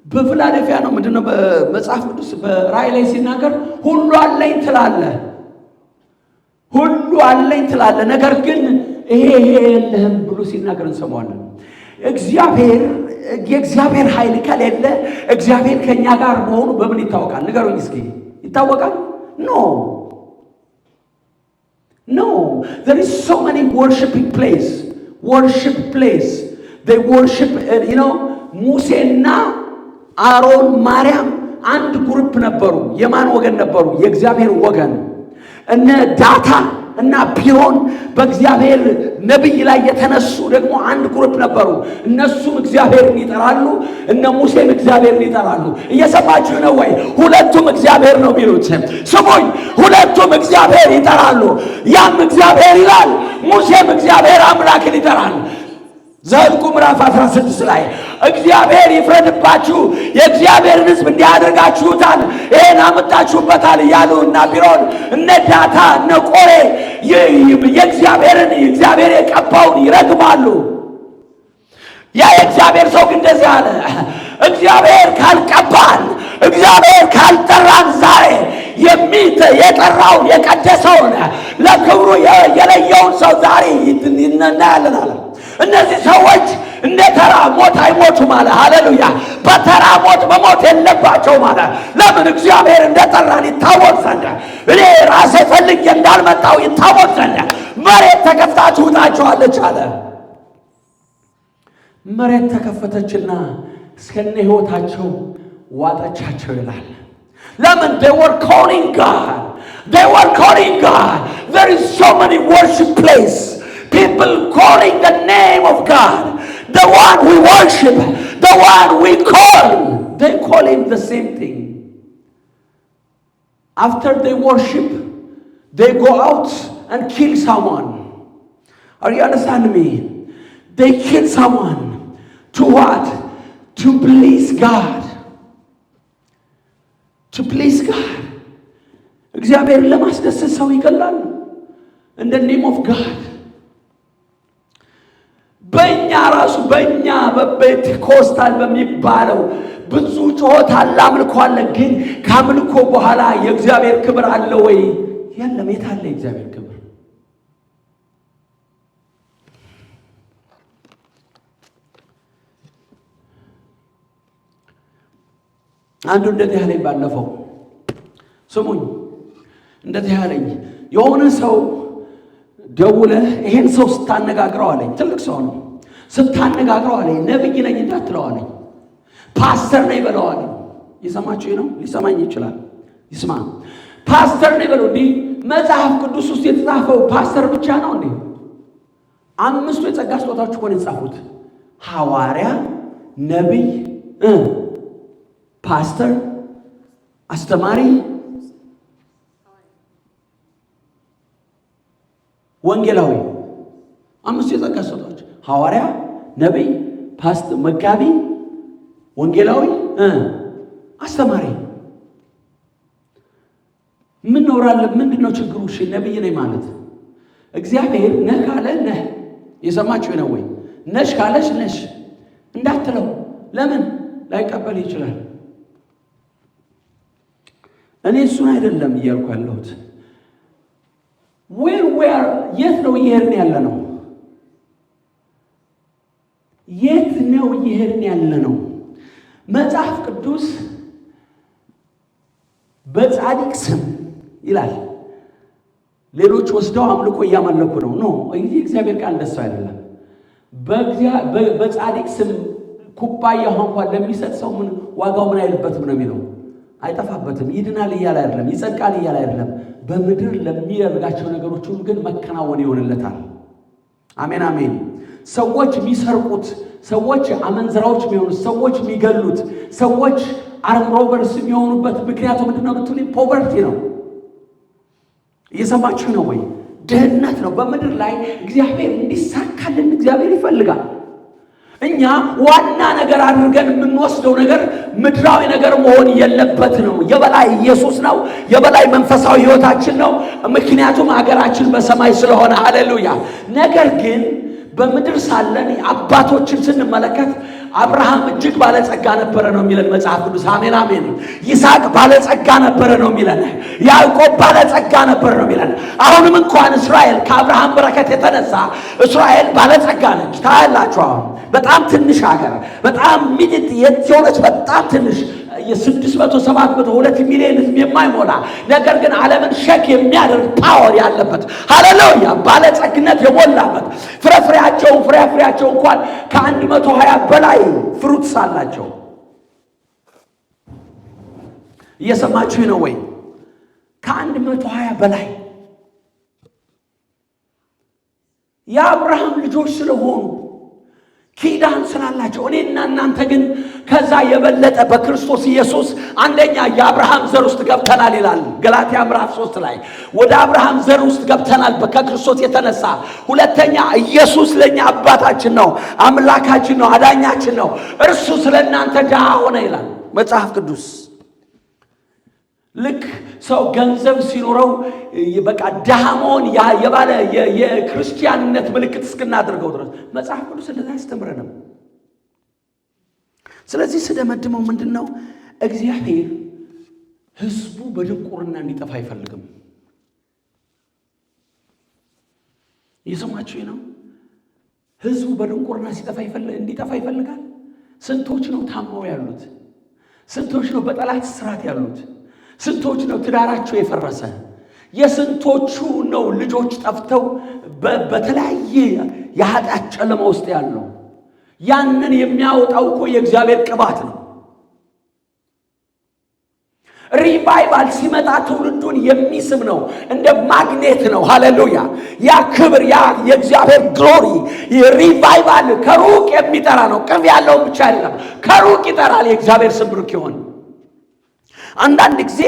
በፊላዴልፊያ ነው ምንድነው በመጽሐፍ ቅዱስ በራእይ ላይ ሲናገር ሁሉ አለኝ ትላለህ፣ ሁሉ አለኝ ትላለህ፣ ነገር ግን ይሄ የለህም ብሎ ሲናገር እንሰማዋለን። የእግዚአብሔር ኃይል ከሌለ እግዚአብሔር ከኛ ጋር መሆኑ በምን ይታወቃል? ንገሩኝ እስኪ። ይታወቃል? No. There is so many worship place. They worship, ሙሴና አሮን ማርያም አንድ ግሩፕ ነበሩ። የማን ወገን ነበሩ? የእግዚአብሔር ወገን። እነ ዳታ እና ቢሮን በእግዚአብሔር ነብይ ላይ የተነሱ ደግሞ አንድ ግሩፕ ነበሩ። እነሱም እግዚአብሔርን ይጠራሉ፣ እነ ሙሴም እግዚአብሔርን ይጠራሉ። እየሰማችሁ ነው ወይ? ሁለቱም እግዚአብሔር ነው የሚሉት። ስሙኝ፣ ሁለቱም እግዚአብሔር ይጠራሉ። ያም እግዚአብሔር ይላል፣ ሙሴም እግዚአብሔር አምላክን ይጠራል። ዘኍልቍ ምዕራፍ 16 ላይ እግዚአብሔር ይፍረድባችሁ፣ የእግዚአብሔርን ሕዝብ እንዲያደርጋችሁታል፣ ይሄን አመጣችሁበታል እያሉ እና ቢሮን እነ ዳታ እነ ቆሬ እግዚአብሔር የቀባውን ይረግማሉ። ያ የእግዚአብሔር ሰው ግን እንደዚህ አለ፣ እግዚአብሔር ካልቀባን፣ እግዚአብሔር ካልጠራን፣ ዛሬ የጠራውን የቀደሰውን ለክብሩ የለየውን ሰው ዛሬ እናያለን አለ። እነዚህ ሰዎች እንደ ተራ ሞት አይሞቱም አለ። ሃሌሉያ! በተራ ሞት መሞት የለባቸውም አለ። ለምን? እግዚአብሔር እንደጠራን ይታወቅ ዘንድ፣ እኔ ራሴ ፈልጌ እንዳልመጣው ይታወቅ ዘንድ መሬት ተከፍታ ትውጣቸዋለች አለ። መሬት ተከፈተችና እስከነ ሕይወታቸው ዋጠቻቸው ይላል። ለምን? they were calling God. There is so many worship place. People calling the name of God, the one we worship, the one we call, they call him the same thing. After they worship, they go out and kill someone. Are you understanding me? They kill someone to what? To please God. To please God. እግዚአብሔርን ለማስደሰት ሰው ይገላል in the name of God. በእኛ ራሱ በእኛ በፔንቴኮስታል በሚባለው ብዙ ጩኸት አለ፣ አምልኮ አለ። ግን ከአምልኮ በኋላ የእግዚአብሔር ክብር አለ ወይ? የለም። የት አለ የእግዚአብሔር ክብር? አንዱ እንደዚህ ያለኝ ባለፈው ስሙኝ፣ እንደዚህ ያለኝ የሆነ ሰው ደውለህ ይሄን ሰው ስታነጋግረው አለኝ፣ ትልቅ ሰው ነው፣ ስታነጋግረው አለኝ ነብይ ነኝ እንዳትለው አለኝ፣ ፓስተር ነኝ በለው አለኝ። ይሰማችሁ ነው? ሊሰማኝ ይችላል፣ ይስማ። ፓስተር ነኝ በለው። እንዲህ መጽሐፍ ቅዱስ ውስጥ የተጻፈው ፓስተር ብቻ ነው እንዴ? አምስቱ የጸጋ ስጦታዎች እኮ ነው የተጻፉት። ሐዋርያ፣ ነብይ፣ ፓስተር፣ አስተማሪ፣ ወንጌላዊ። አምስቱ የጸጋ ስጦታዎች ሐዋርያ፣ ነብይ፣ ፓስተር፣ መጋቢ፣ ወንጌላዊ፣ አስተማሪ። ምን ኖራለ? ምንድነው ችግሩ? እሺ ነብይ ነኝ ማለት እግዚአብሔር ነህ ካለ ነህ። የሰማችሁ ነው ወይ? ነሽ ካለሽ ነሽ እንዳትለው። ለምን ላይቀበል ይችላል? እኔ እሱን አይደለም እያልኩ ያለሁት። የት ነው እየሄድን ያለ ነው? የት ነው እየሄድን ያለ ነው? መጽሐፍ ቅዱስ በጻድቅ ስም ይላል። ሌሎች ወስደው አምልኮ እያመለኩ ነው። ኖ እግዚአብሔር ቃል እንደሱ አይደለም። በጻድቅ ስም ኩባያ እንኳን ለሚሰጥ ሰው ምን ዋጋው ምን አይልበትም ነው የሚለው። አይጠፋበትም። ይድናል እያለ አይደለም፣ ይጸድቃል እያለ አይደለም። በምድር ለሚያደርጋቸው ነገሮች ሁሉ ግን መከናወን ይሆንለታል። አሜን አሜን። ሰዎች የሚሰርቁት፣ ሰዎች አመንዝራዎች የሚሆኑት፣ ሰዎች የሚገሉት፣ ሰዎች አርም ሮበርስ የሚሆኑበት ምክንያቱ ምንድነው ብትሉኝ ፖቨርቲ ነው። እየሰማችሁ ነው ወይ? ድህነት ነው። በምድር ላይ እግዚአብሔር እንዲሳካልን እግዚአብሔር ይፈልጋል። እኛ ዋና ነገር አድርገን የምንወስደው ነገር ምድራዊ ነገር መሆን የለበት ነው። የበላይ ኢየሱስ ነው። የበላይ መንፈሳዊ ሕይወታችን ነው። ምክንያቱም ሀገራችን በሰማይ ስለሆነ ሃሌሉያ። ነገር ግን በምድር ሳለን አባቶችን ስንመለከት አብርሃም እጅግ ባለጸጋ ነበረ ነው የሚለን መጽሐፍ ቅዱስ። አሜን አሜን። ይስሐቅ ባለጸጋ ነበረ ነው የሚለን። ያዕቆብ ባለጸጋ ነበረ ነው የሚለን። አሁንም እንኳን እስራኤል ከአብርሃም በረከት የተነሳ እስራኤል ባለጸጋ ነች። ታያላችሁ። አሁን በጣም ትንሽ ሀገር፣ በጣም ሚድት የሆነች በጣም ትንሽ የ600-700-2 ሚሊዮን ህዝብ የማይሞላ ነገር ግን ዓለምን ሸክ የሚያደርግ ፓወር ያለበት ሃሌሉያ ባለጸግነት የሞላበት ፍሬያቸው እንኳን ከ120 በላይ ፍሩትስ አላቸው። እየሰማችሁ ነው ወይ? ከ120 በላይ የአብርሃም ልጆች ስለሆኑ ኪዳን ስላላቸው እኔና እናንተ ግን ከዛ የበለጠ በክርስቶስ ኢየሱስ አንደኛ የአብርሃም ዘር ውስጥ ገብተናል ይላል ገላትያ ምዕራፍ 3 ላይ። ወደ አብርሃም ዘር ውስጥ ገብተናል ከክርስቶስ የተነሳ። ሁለተኛ ኢየሱስ ለኛ አባታችን ነው፣ አምላካችን ነው፣ አዳኛችን ነው። እርሱ ስለናንተ ድሃ ሆነ ይላል መጽሐፍ ቅዱስ። ልክ ሰው ገንዘብ ሲኖረው በቃ ድሃ መሆን የባለ የክርስቲያንነት ምልክት እስክናደርገው ድረስ መጽሐፍ ቅዱስ እንደዛ ያስተምረናል። ስለዚህ ስደመድመው ምንድነው? እግዚአብሔር ሕዝቡ በድንቁርና እንዲጠፋ አይፈልግም። የሰማችሁ ነው? ሕዝቡ በድንቁርና እንዲጠፋ ይፈልጋል። ስንቶች ነው ታመው ያሉት? ስንቶች ነው በጠላት እስራት ያሉት? ስንቶች ነው ትዳራቸው የፈረሰ? የስንቶቹ ነው ልጆች ጠፍተው በተለያየ የኃጢአት ጨለማ ውስጥ ያለው? ያንን የሚያወጣው እኮ የእግዚአብሔር ቅባት ነው። ሪቫይቫል ሲመጣ ትውልዱን የሚስብ ነው፣ እንደ ማግኔት ነው። ሃሌሉያ! ያ ክብር፣ ያ የእግዚአብሔር ግሎሪ ሪቫይቫል ከሩቅ የሚጠራ ነው። ቅርብ ያለውን ብቻ አይደለም፣ ከሩቅ ይጠራል። የእግዚአብሔር ስም ብሩክ ይሁን። አንዳንድ ጊዜ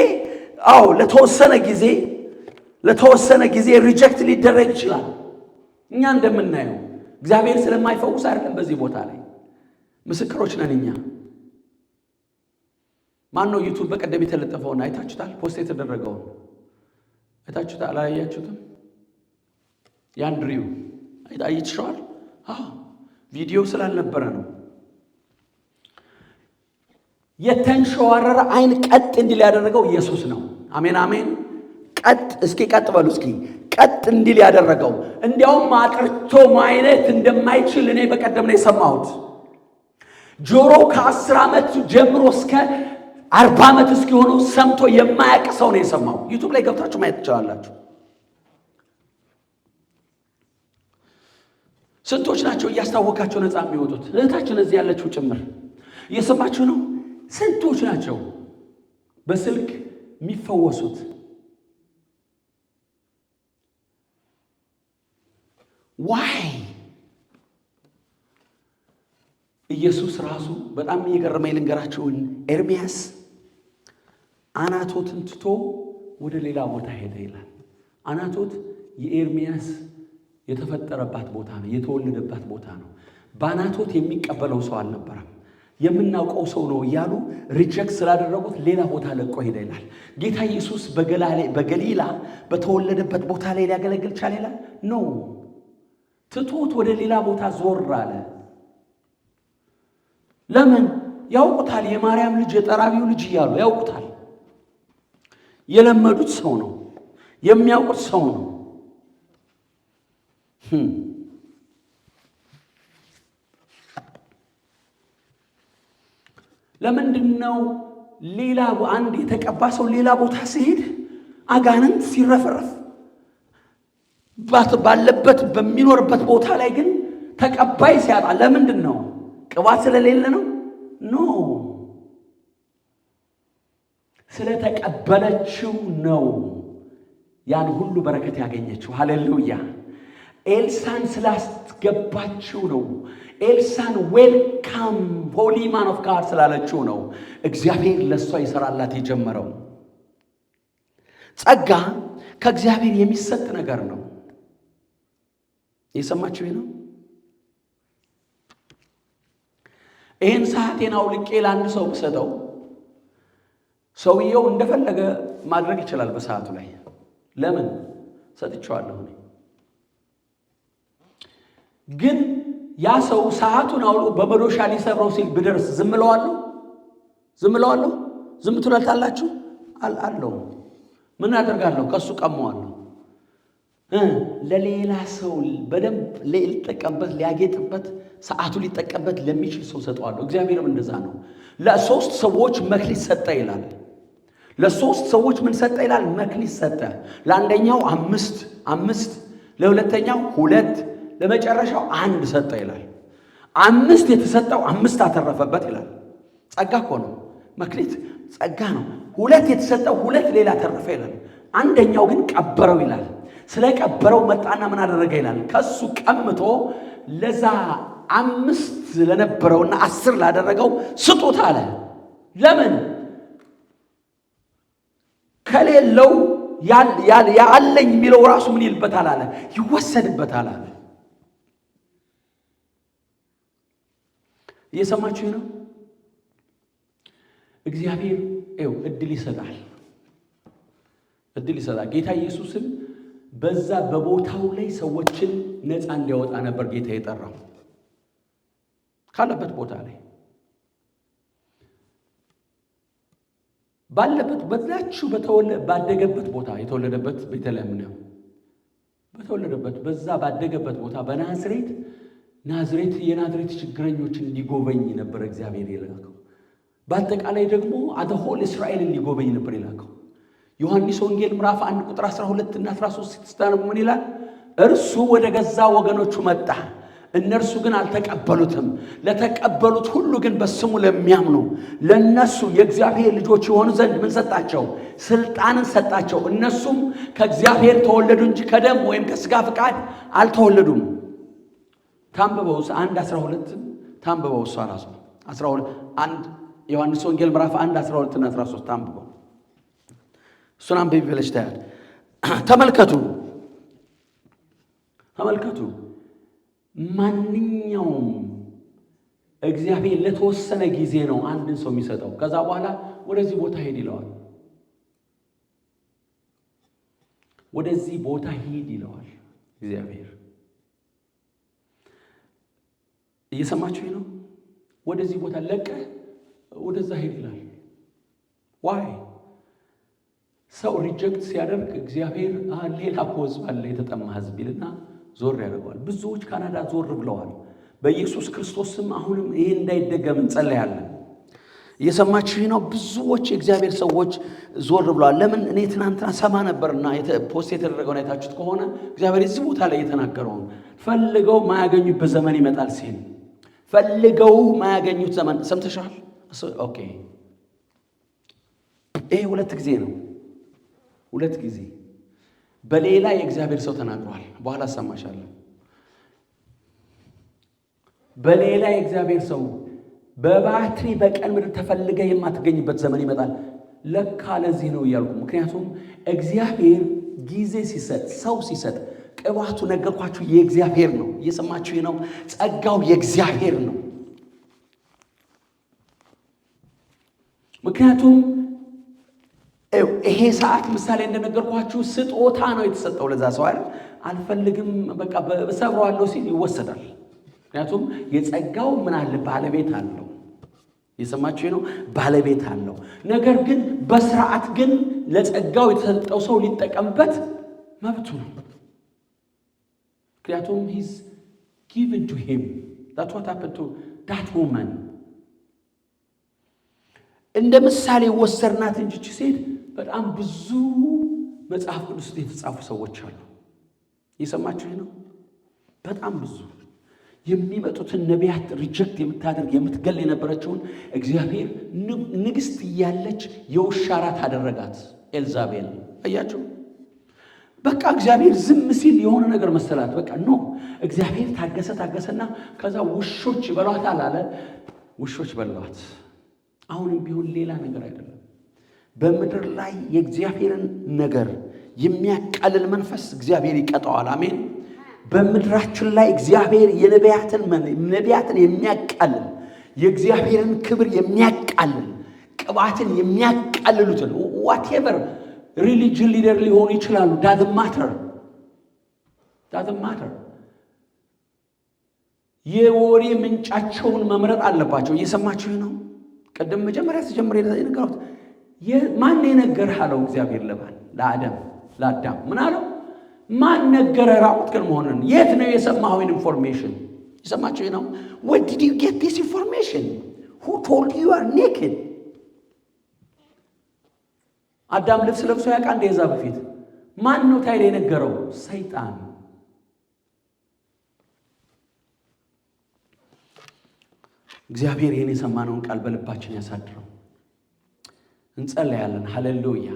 ለተወሰነ ጊዜ ሪጀክት ሊደረግ ይችላል። እኛ እንደምናየው እግዚአብሔር ስለማይፈውስ አይደለም። በዚህ ቦታ ላይ ምስክሮች ነን እኛ። ማን ነው ዩቲዩብ በቀደም የተለጠፈውን አይታችሁታል? ፖስት የተደረገውን አይታችሁታል? አላያችሁትም? ያንድሪው አይታችኋል? ቪዲዮ ስላልነበረ ነው። የተንሸዋረረ አይን ቀጥ እንዲል ያደረገው ኢየሱስ ነው። አሜን አሜን። ቀጥ እስኪ ቀጥ በሉ እስኪ ቀጥ እንዲል ያደረገው እንዲያውም አጥርቶ ማየት እንደማይችል እኔ በቀደም ነው የሰማሁት። ጆሮ ከ10 ዓመት ጀምሮ እስከ 40 ዓመት እስኪሆነው ሰምቶ የማያውቅ ሰው ነው የሰማው። ዩቲዩብ ላይ ገብታችሁ ማየት ትችላላችሁ። ስንቶች ናቸው እያስታወቃቸው ነፃ የሚወጡት? እህታችን እዚህ ያለችው ጭምር እየሰማችሁ ነው። ስንቶች ናቸው በስልክ የሚፈወሱት? ዋይ ኢየሱስ ራሱ በጣም የገረመኝ ልንገራችሁን። ኤርሚያስ አናቶትን ትቶ ወደ ሌላ ቦታ ሄደ ይላል። አናቶት የኤርሚያስ የተፈጠረባት ቦታ ነው፣ የተወለደባት ቦታ ነው። በአናቶት የሚቀበለው ሰው አልነበረም። የምናውቀው ሰው ነው እያሉ ሪጀክት ስላደረጉት ሌላ ቦታ ለቆ ሄደ ይላል። ጌታ ኢየሱስ በገሊላ በተወለደበት ቦታ ላይ ሊያገለግል ቻለ ይላል? ኖ፣ ትቶት ወደ ሌላ ቦታ ዞር አለ። ለምን? ያውቁታል። የማርያም ልጅ የጠራቢው ልጅ እያሉ ያውቁታል። የለመዱት ሰው ነው፣ የሚያውቁት ሰው ነው። ለምንድነው ሌላ አንድ የተቀባ ሰው ሌላ ቦታ ሲሄድ አጋንንት ሲረፈረፍ ባለበት በሚኖርበት ቦታ ላይ ግን ተቀባይ ሲያጣ ለምንድነው? ቅባት ስለሌለ ነው? ኖ፣ ስለተቀበለችው ነው ያን ሁሉ በረከት ያገኘችው። ሃሌሉያ! ኤልሳን ስላስገባችው ነው። ኤልሳን ዌልካም ሆሊ ማን ኦፍ ጋድ ስላለችው ነው እግዚአብሔር ለሷ ይሰራላት የጀመረው። ጸጋ ከእግዚአብሔር የሚሰጥ ነገር ነው። የሰማችሁ ነው። ይህን ሰዓቴን አውልቄ ለአንድ ሰው ብሰጠው ሰውየው እንደፈለገ ማድረግ ይችላል በሰዓቱ ላይ። ለምን? ሰጥቼዋለሁ። ግን ያ ሰው ሰዓቱን አውሎ በመዶሻ ሊሰራው ሲል ብደርስ ዝም እለዋለሁ? ዝም ትላላችሁ? አለው። ምን አደርጋለሁ? ከሱ ቀማዋለሁ። ለሌላ ሰው በደንብ ሊጠቀምበት ሊያጌጥበት ሰዓቱ ሊጠቀምበት ለሚችል ሰው ሰጠዋለሁ። እግዚአብሔርም እንደዛ ነው። ለሶስት ሰዎች መክሊት ሰጠ ይላል። ለሶስት ሰዎች ምን ሰጠ ይላል? መክሊት ሰጠ። ለአንደኛው 5፣ ለሁለተኛው 2፣ ለመጨረሻው 1 ሰጠ ይላል። 5 የተሰጠው 5 አተረፈበት ይላል። ጸጋ እኮ ነው። መክሊት ጸጋ ነው። 2 የተሰጠው 2 ሌላ ተረፈ ይላል። አንደኛው ግን ቀበረው ይላል። ስለ ቀበረው መጣና ምን አደረገ ይላል? ከሱ ቀምቶ ለዛ 5 ለነበረውና 10 ላደረገው ስጡት አለ። ለምን? ከሌለው ያለኝ የሚለው ራሱ ምን ይልበታል አለ? ይወሰድበታል አለ። እየሰማችሁ ነው? እግዚአብሔር እድል ይሰጣል። ጌታ ኢየሱስን በዛ በቦታው ላይ ሰዎችን ነፃ እንዲያወጣ ነበር ጌታ የጠራው። ካለበት ቦታ ላይ ባለበት በዛችሁ ባደገበት ቦታ የተወለደበት ቤተልሔም ነው። በተወለደበት በዛ ባደገበት ቦታ በናዝሬት የናዝሬት ችግረኞችን እንዲጎበኝ ነበር እግዚአብሔር የላከው። በአጠቃላይ ደግሞ አደሆል እስራኤልን እንዲጎበኝ ነበር የላከው። ዮሐንስ ወንጌል ምዕራፍ 1 ቁጥር 12 እና 13 ስታነቡ ምን ይላል? እርሱ ወደ ገዛ ወገኖቹ መጣ፣ እነርሱ ግን አልተቀበሉትም። ለተቀበሉት ሁሉ ግን በስሙ ለሚያምኑ ለነሱ የእግዚአብሔር ልጆች የሆኑ ዘንድ ምን ሰጣቸው? ስልጣንን ሰጣቸው። እነሱም ከእግዚአብሔር ተወለዱ እንጂ ከደም ወይም ከሥጋ ፍቃድ አልተወለዱም። ታንበበው 1:12 ታንበበው። እሷ ራሱ 12 ዮሐንስ ወንጌል ምዕራፍ 1 12 እና 13 ታንበበው። እሱን አንብቢ ብለሽ ታያል። ተመልከቱ ተመልከቱ። ማንኛውም እግዚአብሔር ለተወሰነ ጊዜ ነው አንድን ሰው የሚሰጠው። ከዛ በኋላ ወደዚህ ቦታ ሂድ ይለዋል። ወደዚህ ቦታ ሂድ ይለዋል እግዚአብሔር። እየሰማችሁ ነው? ወደዚህ ቦታ ለቀህ ወደዛ ሂድ ይላል። ዋይ ሰው ሪጀክት ሲያደርግ እግዚአብሔር ሌላ ሕዝብ አለ የተጠማ ሕዝብ ይልና ዞር ያደርገዋል። ብዙዎች ካናዳ ዞር ብለዋል። በኢየሱስ ክርስቶስ ስም አሁንም ይሄ እንዳይደገም እንጸልያለን። እየሰማችሁ ነው? ብዙዎች የእግዚአብሔር ሰዎች ዞር ብለዋል። ለምን? እኔ ትናንትና ሰማ ነበርና ፖስት የተደረገውን አይታችሁት ከሆነ እግዚአብሔር እዚህ ቦታ ላይ የተናገረውን ፈልገው ማያገኙበት ዘመን ይመጣል ሲል ፈልገው ማያገኙት ዘመን ሰምተሻል? ኦኬ። ይሄ ሁለት ጊዜ ነው። ሁለት ጊዜ በሌላ የእግዚአብሔር ሰው ተናግሯል። በኋላ አሰማሻለሁ። በሌላ የእግዚአብሔር ሰው በባትሪ በቀን ምድር ተፈልገ የማትገኝበት ዘመን ይመጣል። ለካ ለዚህ ነው እያልኩ። ምክንያቱም እግዚአብሔር ጊዜ ሲሰጥ፣ ሰው ሲሰጥ፣ ቅባቱ ነገርኳችሁ የእግዚአብሔር ነው። እየሰማችሁ ነው? ጸጋው የእግዚአብሔር ነው። ምክንያቱም ይሄ ሰዓት ምሳሌ እንደነገርኳችሁ ስጦታ ነው የተሰጠው ለዛ ሰው አይደል? አልፈልግም በቃ በሰብሯለሁ ሲል ይወሰዳል። ምክንያቱም የጸጋው ምን አለ? ባለቤት አለው። የሰማችሁ ነው? ባለቤት አለው። ነገር ግን በስርዓት ግን ለጸጋው የተሰጠው ሰው ሊጠቀምበት መብቱ ነው። ምክንያቱም he's given to him. That's what happened to that woman. እንደ ምሳሌ ወሰርናት እንጂ ሴት በጣም ብዙ መጽሐፍ ቅዱስ ውስጥ የተጻፉ ሰዎች አሉ። የሰማችሁ ነው? በጣም ብዙ የሚመጡትን ነቢያት ሪጀክት የምታደርግ የምትገል የነበረችውን እግዚአብሔር ንግስት እያለች የውሻ ራት አደረጋት ኤልዛቤል። አያችሁ? በቃ እግዚአብሔር ዝም ሲል የሆነ ነገር መሰላት። በቃ ኖ እግዚአብሔር ታገሰና ከዛ ውሾች ይበሏታል አለ። ውሾች በሏት። አሁንም ቢሆን ሌላ ነገር አይደለም። በምድር ላይ የእግዚአብሔርን ነገር የሚያቃልል መንፈስ እግዚአብሔር ይቀጣዋል። አሜን። በምድራችን ላይ እግዚአብሔር ነቢያትን የሚያቃልል የእግዚአብሔርን ክብር የሚያቃልል ቅባትን የሚያቃልሉትን ዋቴቨር ሪሊጅን ሊደር ሊሆኑ ይችላሉ። ዳዝንት ማተር የወሬ ምንጫቸውን መምረጥ አለባቸው። እየሰማችሁ ነው? ቀደም መጀመሪያ ተጀምሮ የነገሩት ማን የነገርህ አለው እግዚአብሔር ለአዳም ምን አለው? ማን ነገረህ ራቁት ግን መሆንን? የት ነው የሰማኸው ኢንፎርሜሽን? የሰማችሁ ነው? Where did you get this information? Who told you are naked? አዳም ልብስ ለብሶ ያውቃል እንደ የዛ በፊት? ማን ነው ታዲያ የነገረው? ሰይጣን። እግዚአብሔር ይህን የሰማነውን ቃል በልባችን ያሳድረው። እንጸልያለን። ሃሌሉያ።